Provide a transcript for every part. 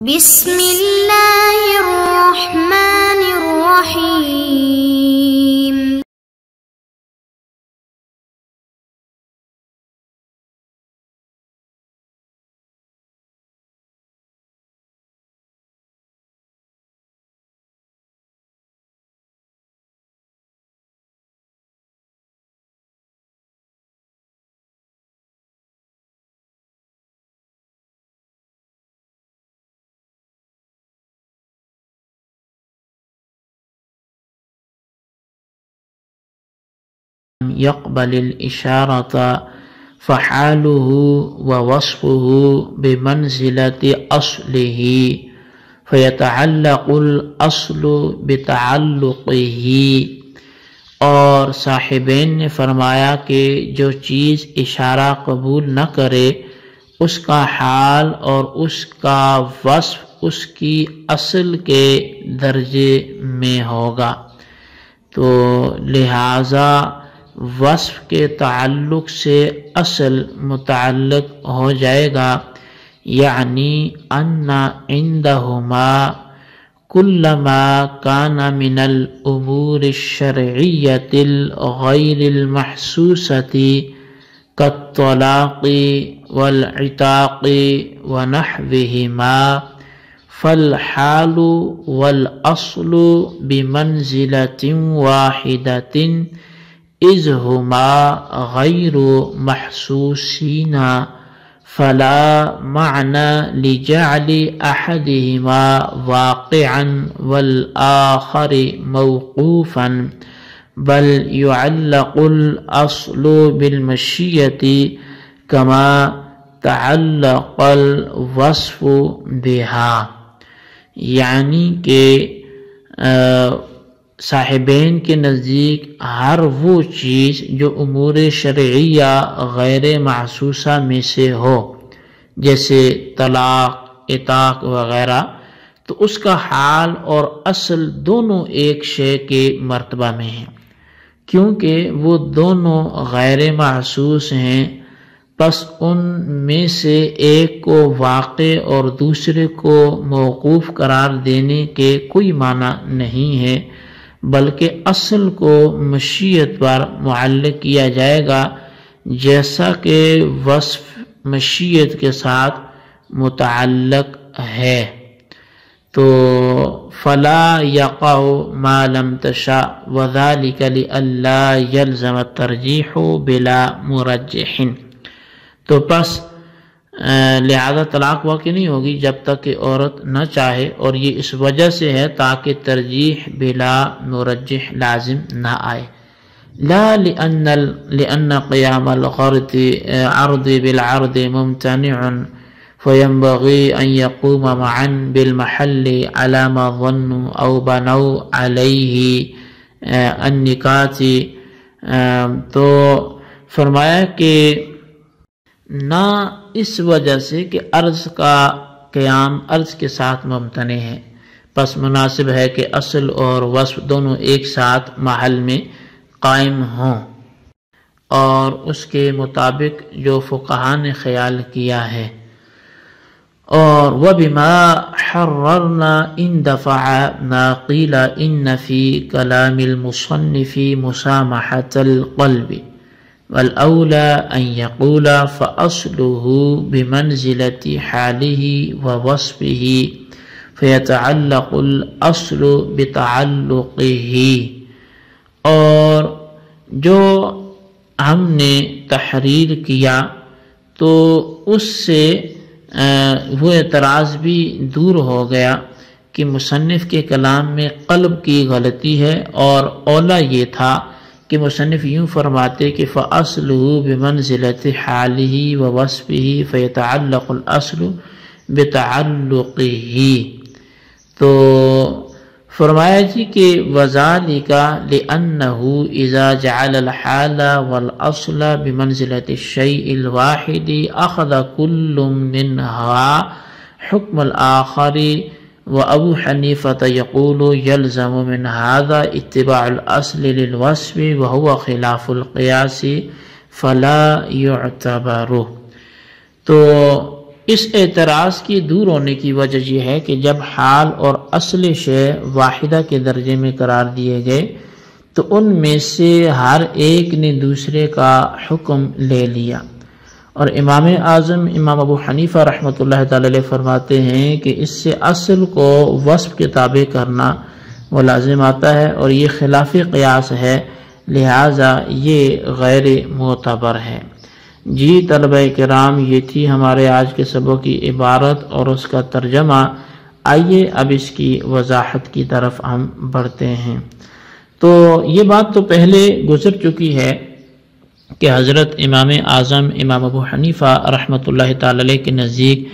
بسم اللہ الرحمن الرحیم يقبل الإشارة فحاله ووصفه بمنزلة أصله فيتعلق الأصل بتعلقه۔ اور صاحبین نے فرمایا کہ جو چیز اشارہ قبول نہ کرے اس کا حال اور اس کا وصف اس کی اصل کے درجے میں ہوگا، تو لہذا وصف کے تعلق سے اصل متعلق ہو جائے گا، یعنی ان عندہما کل ما کان من الامور الشرعیۃ الغیر المحسوسۃ کالطلاق والعتاق ونحوہما، فالحال والاصل بمنزلۃ واحدۃ اذ ہما غیر محسوسین، فلا معنى لجعل احدہما واقعا والآخر موقوفا، بل يعلق الاصل بالمشیۃ كما تعلق الوصف بها۔ یعنی کہ صاحبین کے نزدیک ہر وہ چیز جو امور شرعیہ غیر محسوسہ میں سے ہو، جیسے طلاق، عتاق وغیرہ، تو اس کا حال اور اصل دونوں ایک شے کے مرتبہ میں ہیں، کیونکہ وہ دونوں غیر محسوس ہیں، پس ان میں سے ایک کو واقع اور دوسرے کو موقوف قرار دینے کے کوئی معنی نہیں ہے، بلکہ اصل کو مشیت پر معلق کیا جائے گا، جیسا کہ وصف مشیت کے ساتھ متعلق ہے۔ تو فلا یقع ما لم تشاء وذلك لئلا يلزم الترجیح بلا مرجح، تو پس لہذا طلاق واقع نہیں ہوگی جب تک کہ عورت نہ چاہے، اور یہ اس وجہ سے ہے تاکہ ترجیح بلا مرجح لازم نہ آئے، لا لأن قیام العرض بالعرض ممتنع فينبغي أن يقوم معا بالمحل على ما ظنوا أو بنوا عليه النکات۔ تو فرمایا کہ نہ اس وجہ سے کہ عرض کا قیام عرض کے ساتھ ممتنع ہے، پس مناسب ہے کہ اصل اور وصف دونوں ایک ساتھ محل میں قائم ہوں، اور اس کے مطابق جو فقہاء نے خیال کیا ہے۔ اور وَبِمَا حَرَّرْنَا إِن دَفَعَ مَا قِيلَ إِنَّ فِي كَلَامِ الْمُصَنِّفِ مُسَامَحَةَ الْقَلْبِ والأولى أن يقول فأصله بمنزلة حاله ووصفه فيتعلق الأصل بتعلقه۔ اور جو ہم نے تحریر کیا تو اس سے وہ اعتراض بھی دور ہو گیا کہ مصنف کے کلام میں قلب کی غلطی ہے، اور اولا یہ تھا کہ مصنف یوں فرماتے کہ فَأَصْلُهُ بِمَنْزِلَةِ حَالِهِ وَوَصْفِهِ فَيَتَعَلَّقُ الْأَصْلُ بِتَعَلُّقِهِ۔ تو فرمایا جی کہ وَذَلِكَ لِأَنَّهُ إِذَا جَعَلَ الْحَالَ وَالْأَصْلَ بِمَنْزِلَةِ الشَّيْءِ الْوَاحِدِ أَخَذَ كُلٌّ مِّنْهَا حُكْمَ الْآخَرِ، وأبو حنیفة يقول يلزم من هذا اتباع الأصل للوصف وهو خلاف القياس فلا يعتبر۔ تو اس اعتراض کی دور ہونے کی وجہ یہ ہے کہ جب حال اور اصل شے واحدہ کے درجے میں قرار دیے گئے تو ان میں سے ہر ایک نے دوسرے کا حکم لے لیا، اور امام اعظم امام ابو حنیفہ رحمۃ اللہ تعالی علیہ فرماتے ہیں کہ اس سے اصل کو وصف کے تابع کرنا وہ لازم آتا ہے، اور یہ خلاف قیاس ہے، لہٰذا یہ غیر معتبر ہے۔ جی طلبہ کرام، یہ تھی ہمارے آج کے سبق کی عبارت اور اس کا ترجمہ۔ آئیے اب اس کی وضاحت کی طرف ہم بڑھتے ہیں۔ تو یہ بات تو پہلے گزر چکی ہے کہ حضرت امام اعظم امام ابو حنیفہ رحمۃ اللہ تعالی علیہ کے نزدیک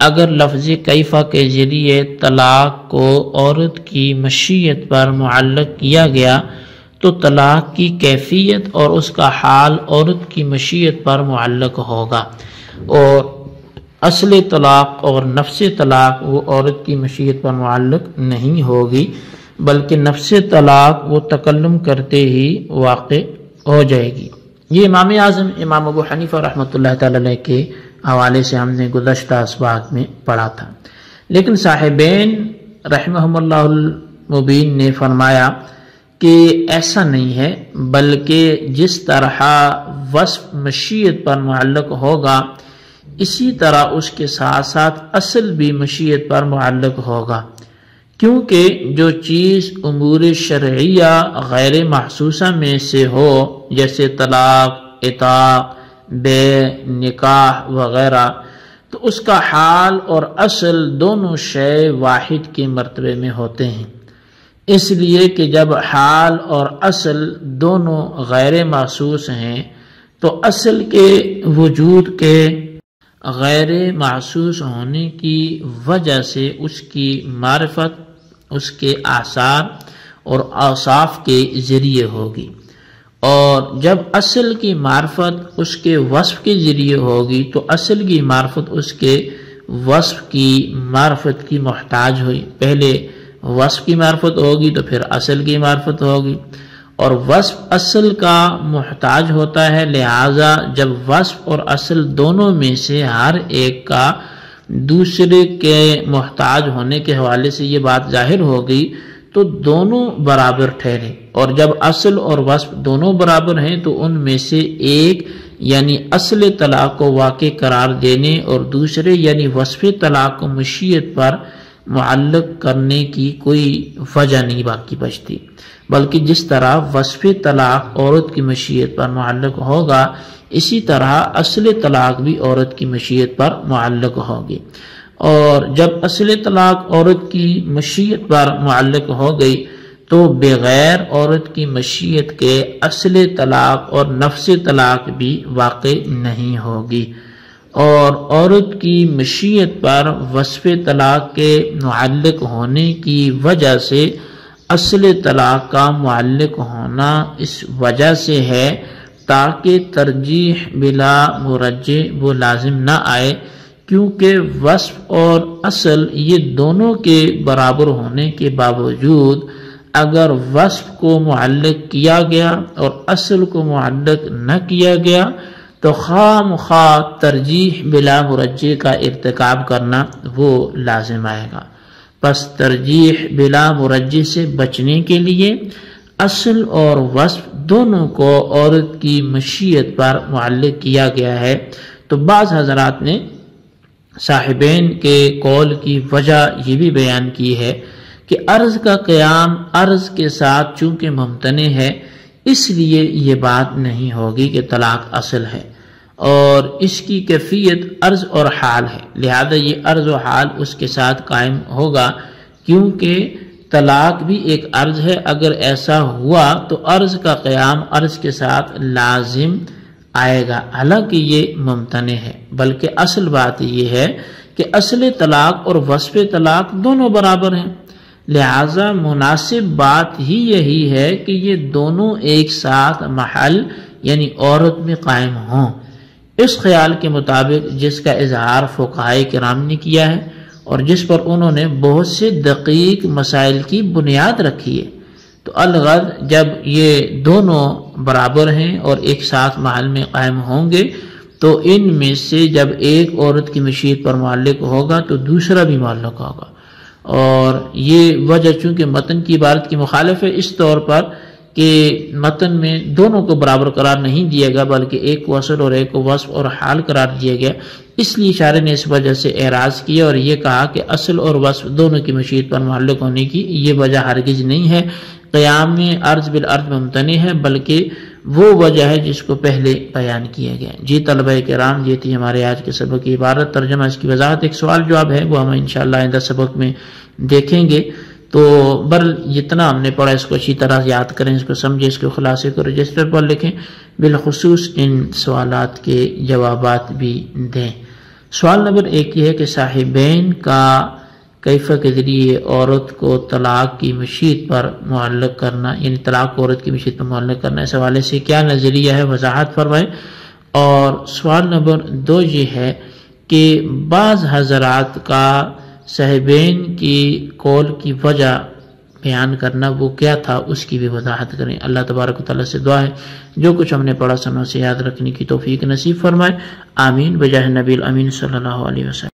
اگر لفظ کیفہ کے ذریعے طلاق کو عورت کی مشیت پر معلق کیا گیا تو طلاق کی کیفیت اور اس کا حال عورت کی مشیت پر معلق ہوگا، اور اصل طلاق اور نفس طلاق وہ عورت کی مشیت پر معلق نہیں ہوگی، بلکہ نفس طلاق وہ تکلم کرتے ہی واقع ہو جائے گی۔ یہ امام اعظم امام ابو حنیفہ رحمۃ اللہ تعالی علیہ کے حوالے سے ہم نے گزشتہ اسباق میں پڑھا تھا، لیکن صاحبین رحمہم اللہ المبین نے فرمایا کہ ایسا نہیں ہے، بلکہ جس طرح وصف مشیت پر معلق ہوگا اسی طرح اس کے ساتھ ساتھ اصل بھی مشیت پر معلق ہوگا، کیونکہ جو چیز امور شرعیہ غیر محسوسہ میں سے ہو، جیسے طلاق، عتاق، بے، نکاح وغیرہ، تو اس کا حال اور اصل دونوں شے واحد کے مرتبے میں ہوتے ہیں، اس لیے کہ جب حال اور اصل دونوں غیر محسوس ہیں تو اصل کے وجود کے غیر محسوس ہونے کی وجہ سے اس کی معرفت اس کے آثار اور اوصاف کے ذریعے ہوگی، اور جب اصل کی معرفت اس کے وصف کے ذریعے ہوگی تو اصل کی معرفت اس کے وصف کی معرفت کی محتاج ہوئی۔ پہلے وصف کی معرفت ہوگی تو پھر اصل کی معرفت ہوگی، اور وصف اصل کا محتاج ہوتا ہے، لہذا جب وصف اور اصل دونوں میں سے ہر ایک کا دوسرے کے محتاج ہونے کے حوالے سے یہ بات ظاہر ہو گئی تو دونوں برابر ٹھہرے، اور جب اصل اور وصف دونوں برابر ہیں تو ان میں سے ایک یعنی اصل طلاق کو واقع قرار دینے اور دوسرے یعنی وصف طلاق کو مشیت پر معلق کرنے کی کوئی وجہ نہیں باقی بچتی، بلکہ جس طرح وصف طلاق عورت کی مشیت پر معلق ہوگا اسی طرح اصل طلاق بھی عورت کی مشیت پر معلق ہوگی، اور جب اصل طلاق عورت کی مشیت پر معلق ہو گئی تو بغیر عورت کی مشیت کے اصل طلاق اور نفس طلاق بھی واقع نہیں ہوگی، اور عورت کی مشیت پر وصف طلاق کے معلق ہونے کی وجہ سے اصل طلاق کا معلق ہونا اس وجہ سے ہے تاکہ ترجیح بلا مرجح وہ لازم نہ آئے، کیونکہ وصف اور اصل یہ دونوں کے برابر ہونے کے باوجود اگر وصف کو معلق کیا گیا اور اصل کو معلق نہ کیا گیا تو خواہ مخواہ ترجیح بلا مرجح کا ارتکاب کرنا وہ لازم آئے گا۔ پس ترجیح بلا مرجح سے بچنے کے لیے اصل اور وصف دونوں کو عورت کی مشیت پر معلق کیا گیا ہے۔ تو بعض حضرات نے صاحبین کے قول کی وجہ یہ بھی بیان کی ہے کہ عرض کا قیام عرض کے ساتھ چونکہ ممتنع ہے اس لیے یہ بات نہیں ہوگی کہ طلاق اصل ہے، اور اس کی کیفیت عرض اور حال ہے، لہذا یہ عرض و حال اس کے ساتھ قائم ہوگا، کیونکہ طلاق بھی ایک عرض ہے۔ اگر ایسا ہوا تو عرض کا قیام عرض کے ساتھ لازم آئے گا، حالانکہ یہ ممتنع ہے، بلکہ اصل بات یہ ہے کہ اصل طلاق اور وصف طلاق دونوں برابر ہیں، لہذا مناسب بات ہی یہی ہے کہ یہ دونوں ایک ساتھ محل یعنی عورت میں قائم ہوں۔ اس خیال کے مطابق جس کا اظہار فقہائے کرام نے کیا ہے اور جس پر انہوں نے بہت سے دقیق مسائل کی بنیاد رکھی ہے، تو الغرض جب یہ دونوں برابر ہیں اور ایک ساتھ محل میں قائم ہوں گے تو ان میں سے جب ایک عورت کی مشیت پر معلق ہوگا تو دوسرا بھی معلق ہوگا، اور یہ وجہ چونکہ متن کی عبارت کی مخالف ہے اس طور پر کہ متن میں دونوں کو برابر قرار نہیں دیا گیا بلکہ ایک کو اصل اور ایک کو وصف اور حال قرار دیا گیا، اس لیے شارح نے اس وجہ سے اعراض کیا اور یہ کہا کہ اصل اور وصف دونوں کی مشیت پر معلق ہونے کی یہ وجہ ہرگز نہیں ہے، قیام میں عرض بالعرض ممتنع ہے، بلکہ وہ وجہ ہے جس کو پہلے بیان کیا گیا۔ جی طلبہ کرام، یہ تھی ہمارے آج کے سبق کی عبارت، ترجمہ اس کی وضاحت، ایک سوال جواب ہے وہ ہم انشاءاللہ آئندہ سبق میں دیکھیں گے۔ تو جتنا ہم نے پڑھا اس کو اچھی طرح یاد کریں، اس کو سمجھیں، اس کو خلاصے کو رجسٹر پر لکھیں، بالخصوص ان سوالات کے جوابات بھی دیں۔ سوال نمبر 1 یہ ہے کہ صاحبین کا کیفیہ کے ذریعے عورت کو طلاق کی مشیت پر معلق کرنا، یعنی طلاق کو عورت کی مشیت پر معلق کرنا، اس حوالے سے کیا نظریہ ہے، وضاحت فرمائیں۔ اور سوال نمبر 2 یہ ہے کہ بعض حضرات کا صاحبین کی قول کی وجہ بیان کرنا وہ کیا تھا، اس کی بھی وضاحت کریں۔ اللہ تبارک و تعالیٰ سے دعا ہے جو کچھ ہم نے پڑھا سنا سے یاد رکھنے کی توفیق نصیب فرمائے، آمین، بجاہ نبی الامین صلی اللہ علیہ وسلم۔